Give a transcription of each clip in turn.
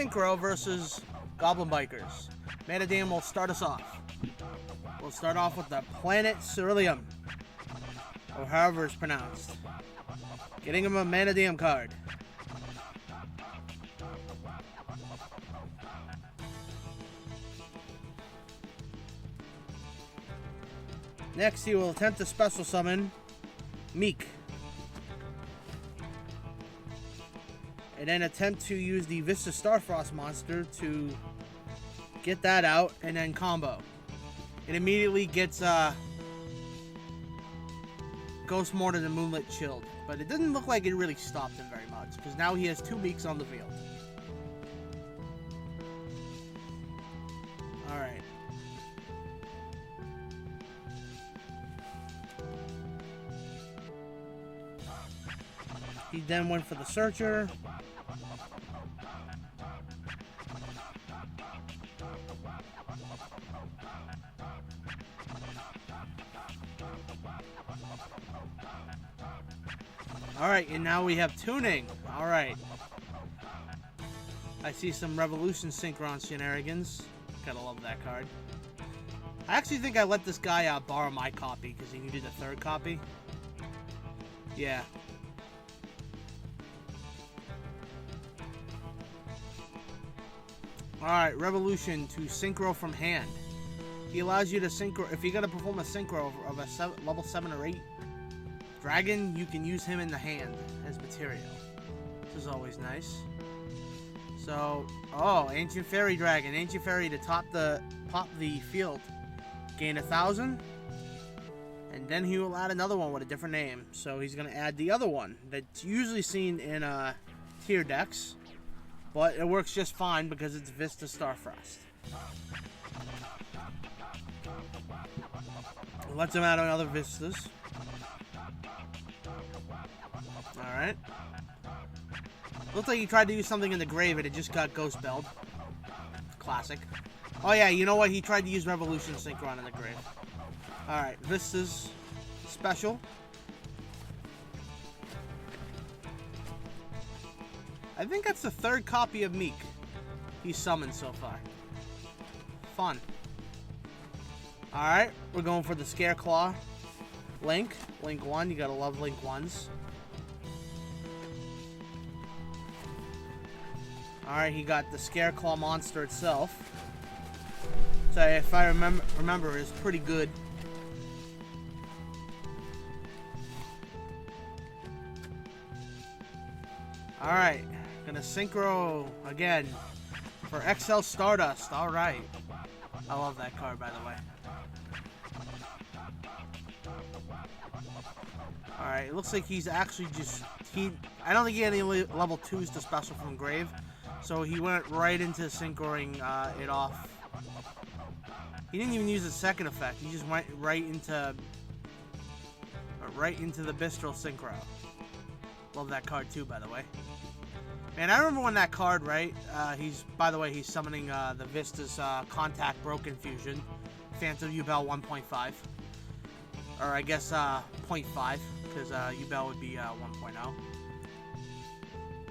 Synchro versus Goblinbikers. Mannadium will start us off. We'll start off with the Planet Ceruleum, or however it's pronounced. Getting him a Mannadium card. Next, he will attempt to special summon Meek. And then attempt to use the Vista Starfrost monster to get that out and then combo. It immediately gets Ghost Mortar and Moonlit Chilled. But it doesn't look like it really stopped him very much, because now he has 2 Meeks on the field. Alright. He then went for the Searcher. Alright, and now we have Tuning. Alright. I see some Revolution Synchron shenanigans. Gotta love that card. I actually think I let this guy borrow my copy because he needed a 3rd copy. Yeah. Alright, Revolution to Synchro from hand. He allows you to Synchro. If you're going to perform a Synchro of a level 7 or 8 Dragon, you can use him in the hand as material. This is always nice. So, oh, Ancient Fairy Dragon. Ancient Fairy to pop the field. Gain 1,000. And then he will add another one with a different name. So he's going to add the other one that's usually seen in tier decks. But it works just fine because it's Vista Starfrost. Let's him add on other Vistas. Alright. Looks like he tried to use something in the grave and it just got Ghost Belled. Classic. Oh yeah, you know what? He tried to use Revolution Synchron in the grave. Alright, Vistas special. I think that's the 3rd copy of Meek he's summoned so far. Fun. Alright, we're going for the Scareclaw. Link 1, you gotta love Link 1s. Alright, he got the Scareclaw monster itself. So if I remember, it's pretty good. Alright, gonna Synchro again for XL Stardust. Alright. I love that card, by the way. Alright, it looks like he's actually just... I don't think he had any level 2s to special from Grave. So he went right into synchroing it off. He didn't even use the 2nd effect. He just went right into the Bistral Synchro. Love that card too, by the way. Man, I remember when that card, right? By the way, he's summoning the Vista's Contact Broken Fusion. Phantom Yubel 1.5. Or I guess 0.5, because Yubel would be 1.0.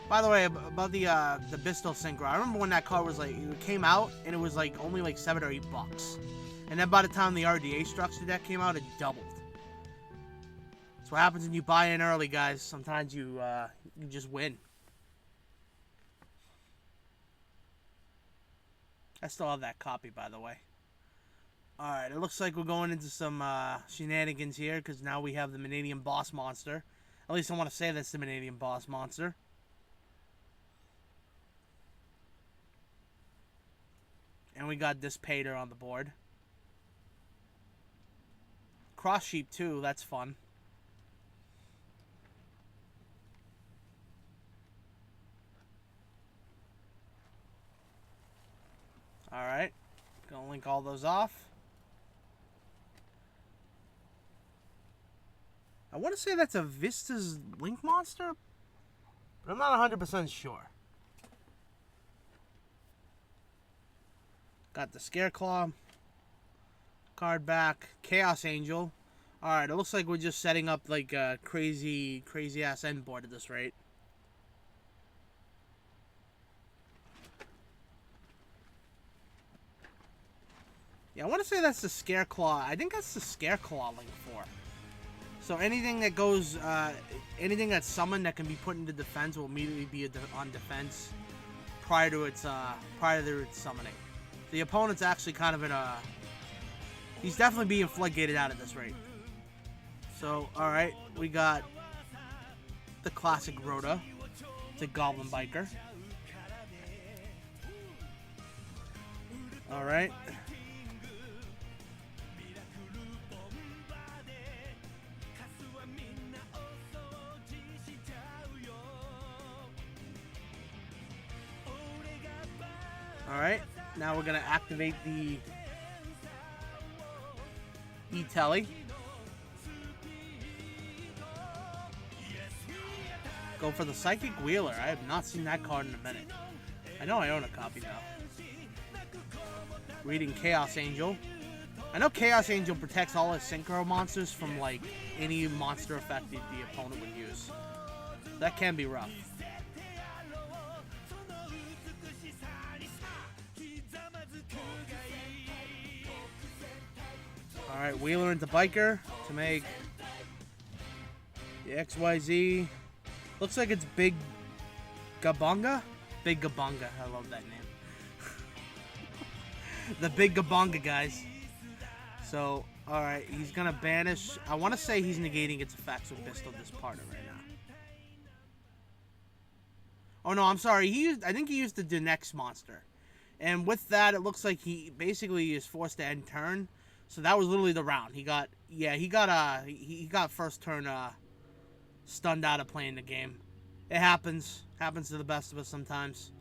By the way, about the Bistal Synchro, I remember when that card was like, it came out, and it was like only like $7 or $8. And then by the time the RDA structure deck came out, it doubled. That's what happens when you buy in early, guys. Sometimes you just win. I still have that copy, by the way. Alright, it looks like we're going into some shenanigans here, because now we have the Mannadium Boss Monster. At least I want to say that's the Mannadium Boss Monster. And we got Dispater on the board. Cross Sheep, too. That's fun. Alright. Gonna link all those off. I want to say that's a Vista's Link monster, but I'm not 100% sure. Got the Scareclaw card back. Chaos Angel. Alright, it looks like we're just setting up like a crazy ass end board at this rate. Yeah, I want to say that's the Scare Claw. I think that's the Scare Claw Link 4. So anything that goes, anything that's summoned that can be put into defense will immediately be on defense prior to its summoning. The opponent's actually kind of in a... He's definitely being floodgated out at this rate. So, alright, we got the classic ROTA. It's a Goblinbiker. Alright. Alright, now we're going to activate the E-Telly. Go for the Psychic Wheeler. I have not seen that card in a minute. I know I own a copy now. Reading Chaos Angel. I know Chaos Angel protects all his Synchro monsters from like any monster effect that the opponent would use. That can be rough. Alright, Wheeler into Biker to make the XYZ. Looks like it's Big Gabonga? Big Gabonga. I love that name. The Big Gabonga, guys. So, alright, he's going to banish. I want to say he's negating its effects with Pistol Disparter right now. Oh, no, I'm sorry. I think he used the next monster. And with that, it looks like he basically is forced to end turn. So that was literally the round. He got first turn stunned out of playing the game. It happens. Happens to the best of us sometimes.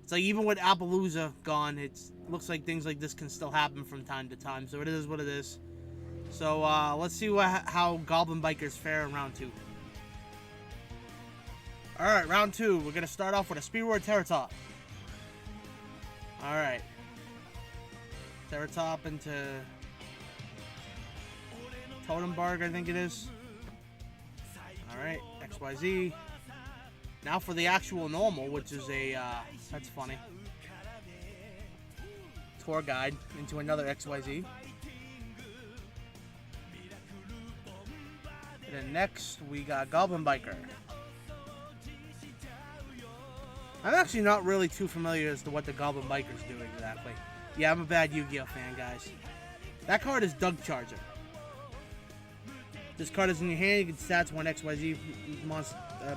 It's like even with Appaloosa gone, it looks like things like this can still happen from time to time. So it is what it is. So let's see how Goblinbikers fare in round 2. Alright, round 2. We're going to start off with a Speedroar Terratop. Alright. Terratop into Totembark, I think it is. Alright, XYZ. Now for the actual normal, which is a, that's funny. Tour Guide into another XYZ. And then next, we got Goblinbiker. I'm actually not really too familiar as to what the Goblinbikers do exactly. Yeah, I'm a bad Yugioh fan, guys. That card is Doug Charger. This card is in your hand. You can stats 1 XYZ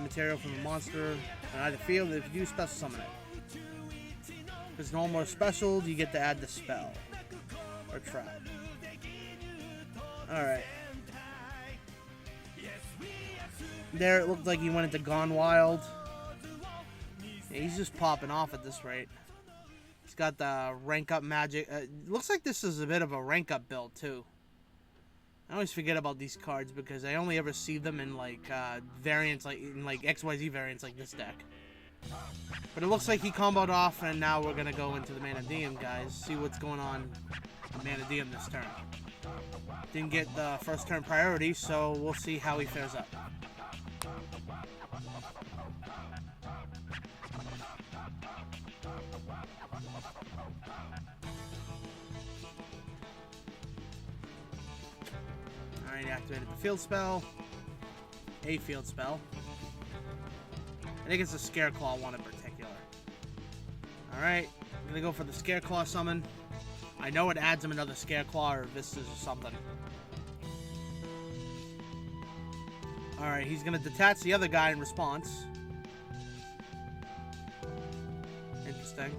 material from a monster on either field. If you do, special summon it. If it's normal or special, you get to add the spell or trap. Alright. There, it looked like he went into Gone Wild. Yeah, he's just popping off at this rate. He's got the rank up magic. Looks like this is a bit of a rank up build, too. I always forget about these cards because I only ever see them in like variants, like in like XYZ variants like this deck. But it looks like he comboed off, and now we're gonna go into the Mannadium, guys. See what's going on with Mannadium this turn. Didn't get the first turn priority, so we'll see how he fares up. Alright, activated the field spell. A field spell. I think it's a Scare Claw one in particular. Alright, I'm gonna go for the Scare Claw summon. I know it adds him another Scare Claw or Vistas or something. Alright, he's gonna detach the other guy in response. Interesting.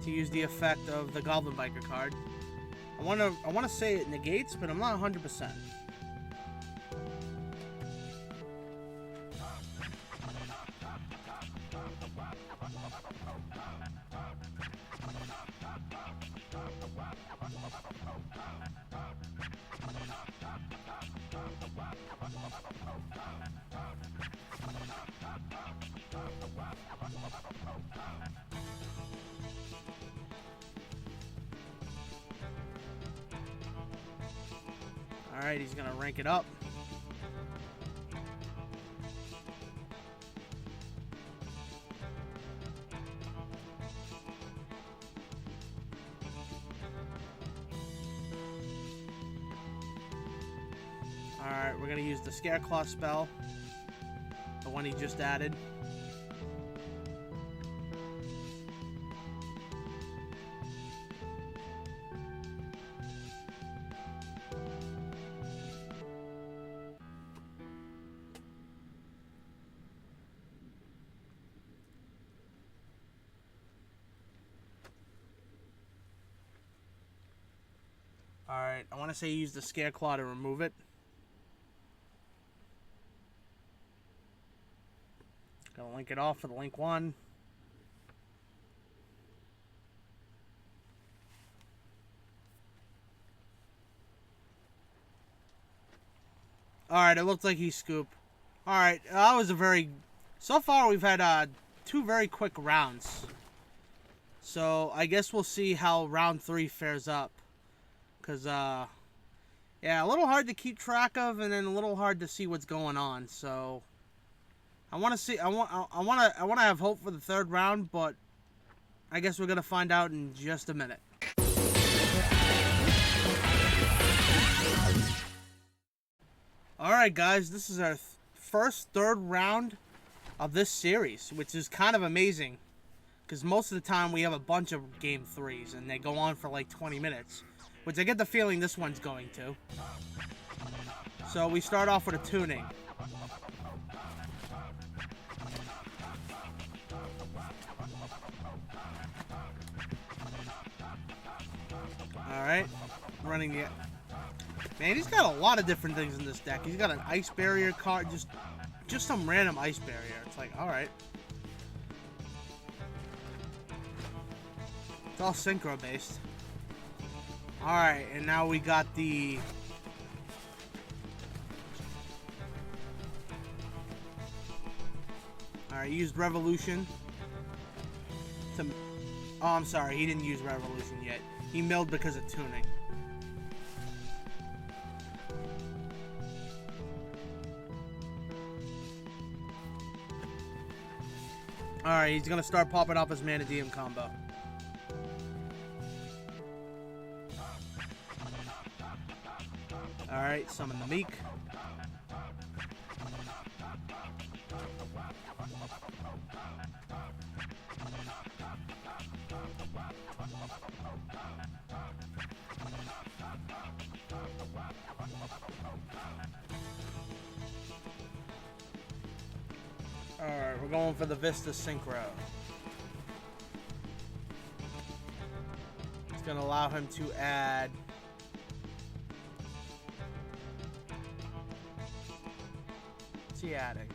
To use the effect of the Goblinbiker card. I wanna say it negates, but I'm not 100%. Alright, he's gonna rank it up. Alright, we're gonna use the Scareclaw spell. The one he just added. Alright, I want to say use the Scareclaw to remove it. Gonna link it off for the link 1. Alright, it looks like he scooped. Alright, that was a very... So far, we've had 2 very quick rounds. So, I guess we'll see how round 3 fares up. Because, yeah, a little hard to keep track of, and then a little hard to see what's going on. So, I want to see... I want to have hope for the 3rd round, but I guess we're going to find out in just a minute. Alright guys, this is our first 3rd round of this series, which is kind of amazing. Because most of the time we have a bunch of game 3s, and they go on for like 20 minutes. Which I get the feeling this one's going to. So we start off with a tuning. Alright, running the... Man, he's got a lot of different things in this deck. He's got an ice barrier card, just some random ice barrier. It's like, alright. It's all synchro based. Alright, and now we got the... Alright, he used Revolution to... Oh, I'm sorry, he didn't use Revolution yet. He milled because of tuning. Alright, he's gonna start popping up his Mannadium combo. Alright, summon the Meek. Alright, we're going for the Vista Synchro. It's going to allow him to add... What's he adding?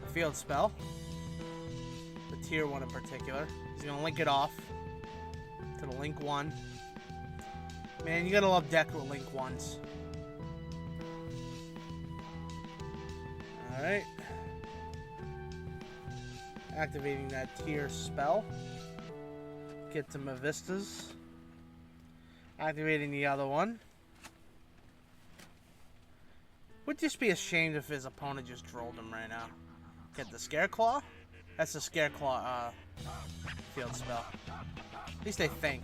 The Field Spell. The Tier 1 in particular. He's going to link it off to the Link 1. Man, you gotta love deck with Link 1s. Alright. Activating that Tier spell. Get to Mavistas. Activating the other one. Would just be ashamed if his opponent just trolled him right now. Get the Scareclaw. That's the Scareclaw field spell. At least they think.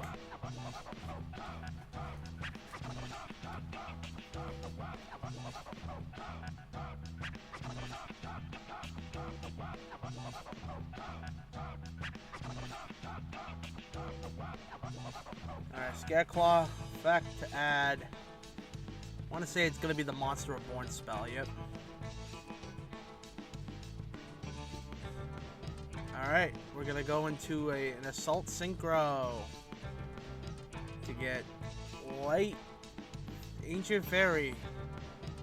Alright, Scareclaw effect to add. I want to say it's going to be the Monster Reborn spell, yep. Alright, we're going to go into an Assault Synchro to get Light Ancient Fairy.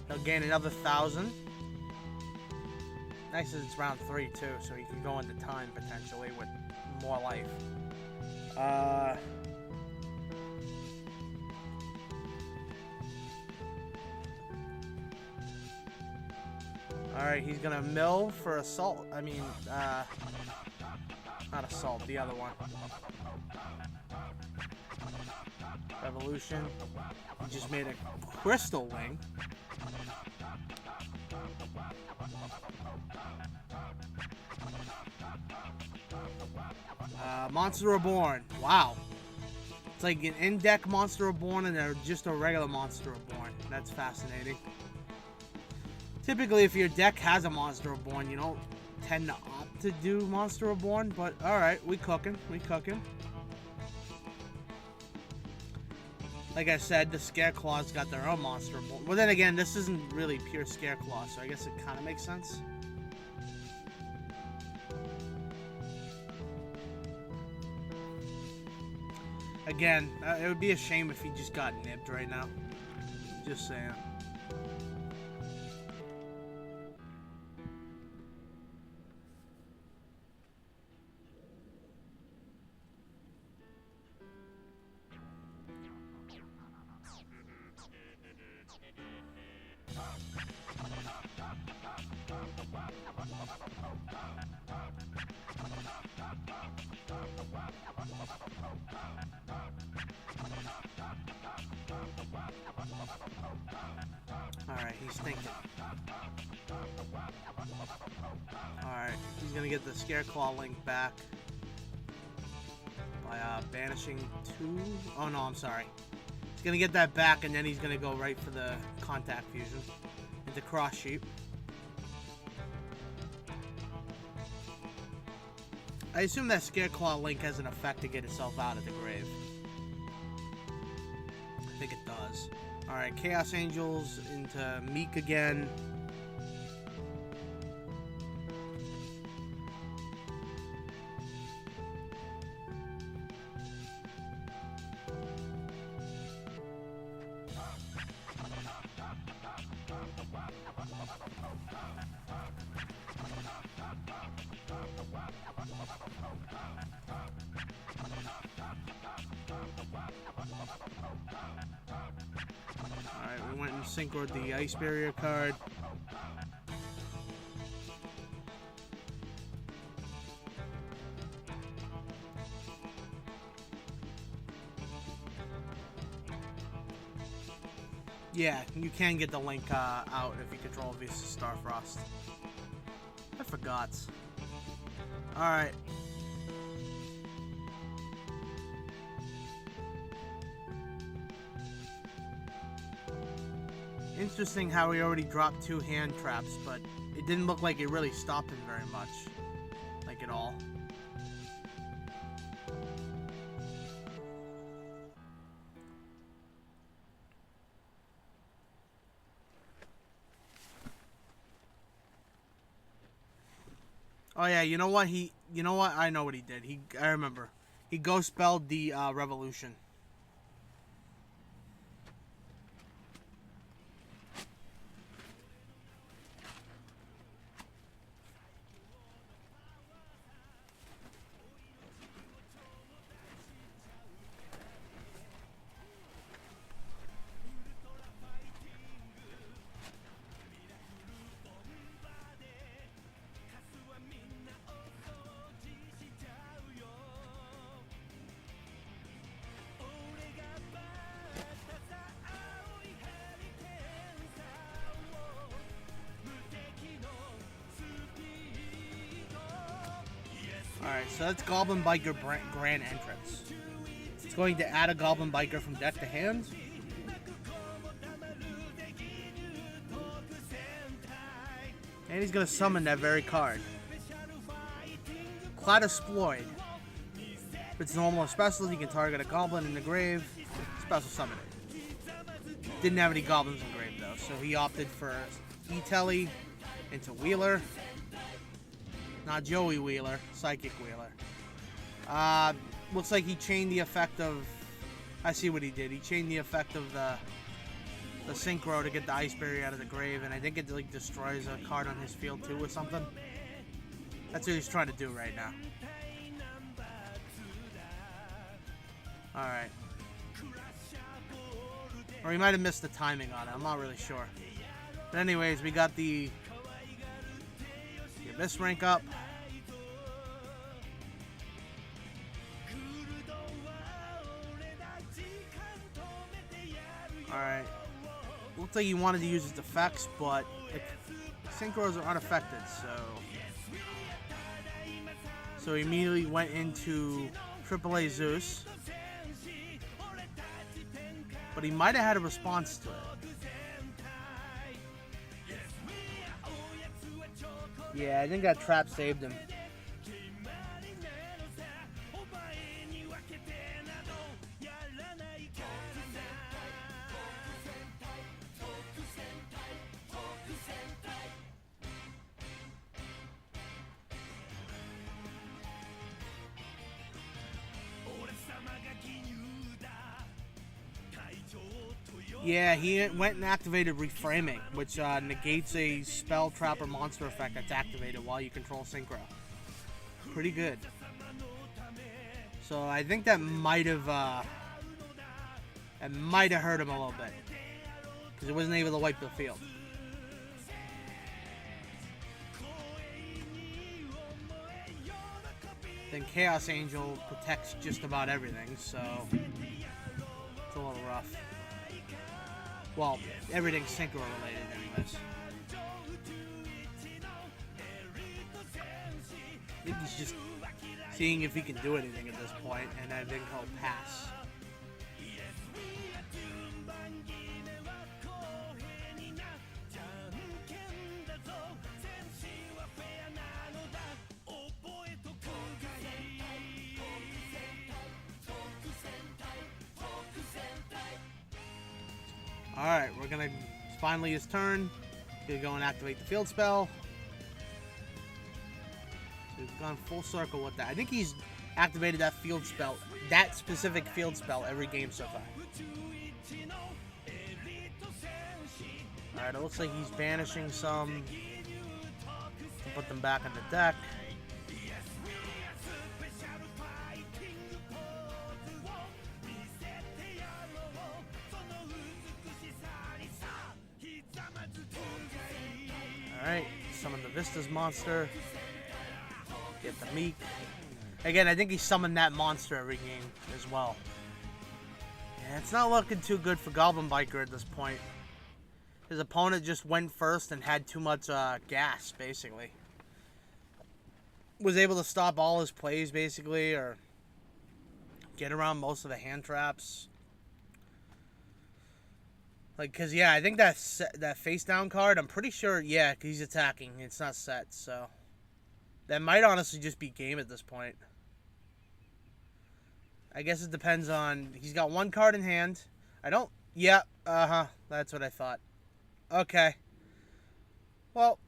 He'll gain another 1,000. Nice that it's round 3 too, so he can go into time potentially with more life. Alright, he's gonna mill for assault. I mean, not assault, the other one. Revolution. He just made a crystal wing. Monster Reborn. Wow. It's like an in-deck Monster Reborn and just a regular Monster Reborn. That's fascinating. Typically, if your deck has a Monster Reborn, you don't tend to opt to do Monster Reborn, but alright, we cooking. Like I said, the Scareclaw's got their own Monster Reborn. Well, then again, this isn't really pure Scareclaw, so I guess it kind of makes sense. Again, it would be a shame if he just got nipped right now. Just saying. Alright, he's thinking. Alright, he's gonna get the Scareclaw link back by banishing 2. Oh no, I'm sorry. He's gonna get that back and then he's gonna go right for the contact fusion into Cross Sheep. I assume that Scareclaw link has an effect to get itself out of the grave. I think it does. Alright, Chaos Angels into Meek again. Alright, we went and synchroed the Ice Barrier card. Yeah, you can get the link out if you control Visa Starfrost. I forgot. Alright. Interesting how he already dropped 2 hand traps, but it didn't look like it really stopped him very much. Like at all. Oh yeah, you know what? I know what he did. I remember. He ghost spelled the Revolution. Alright, so that's Goblinbiker Grand Entrance. It's going to add a Goblinbiker from deck to hand. And he's going to summon that very card. Cloud Exploit. If it's normal or special, you can target a goblin in the grave. Special summon it. Didn't have any goblins in grave though, so he opted for E-Telly into Wheeler. Not Joey Wheeler, Psychic Wheeler. Looks like he chained the effect of... I see what he did. He chained the effect of the Synchro to get the Ice Barrier out of the grave, and I think it like destroys a card on his field too or something. That's what he's trying to do right now. Alright. Or he might have missed the timing on it. I'm not really sure. But anyways, we got the Abyss rank up. Alright. Looks like he wanted to use his effects, but synchros are unaffected, so he immediately went into AAA Zeus. But he might have had a response to it. Yeah, I think that trap saved him. Yeah, he went and activated Reframing, which negates a spell, trap, or monster effect that's activated while you control Synchro. Pretty good. So I think that might have hurt him a little bit, because it wasn't able to wipe the field. Then Chaos Angel protects just about everything, so it's a little rough. Well, everything's Synchro related anyways. I think he's just seeing if he can do anything at this point, and I think he'll pass. Alright, we're gonna, finally his turn. Gonna go and activate the field spell. So we've gone full circle with that. I think he's activated that field spell, that specific field spell, every game so far. Alright, it looks like he's banishing some to put them back on the deck. Alright, summon the Vistas monster. Get the Meek. Again, I think he summoned that monster every game as well. Yeah, it's not looking too good for Goblinbiker at this point. His opponent just went first and had too much gas, basically. Was able to stop all his plays, basically, or get around most of the hand traps. Like, cause yeah, I think that face down card, I'm pretty sure, yeah, he's attacking. It's not set, so that might honestly just be game at this point. I guess it depends on. He's got one card in hand. I don't. Yeah. That's what I thought. Okay. Well,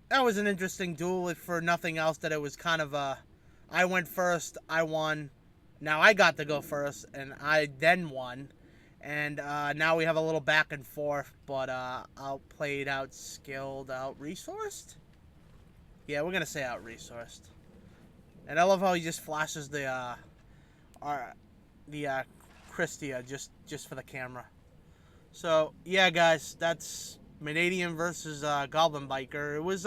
that was an interesting duel. If for nothing else, that it was kind of a. I went first. I won. Now I got to go first, and I then won. And now we have a little back and forth, but outplayed, outskilled, out-resourced? Yeah, we're going to say out-resourced. And I love how he just flashes the Christia just for the camera. So, yeah, guys, that's Mannadium versus Goblinbiker. It was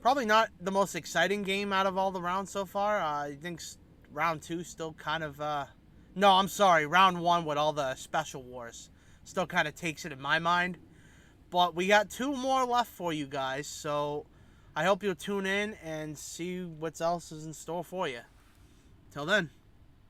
probably not the most exciting game out of all the rounds so far. I think round 2 still kind of... No, I'm sorry. Round 1 with all the special wars still kind of takes it in my mind. But we got 2 more left for you guys. So I hope you'll tune in and see what else is in store for you. Till then.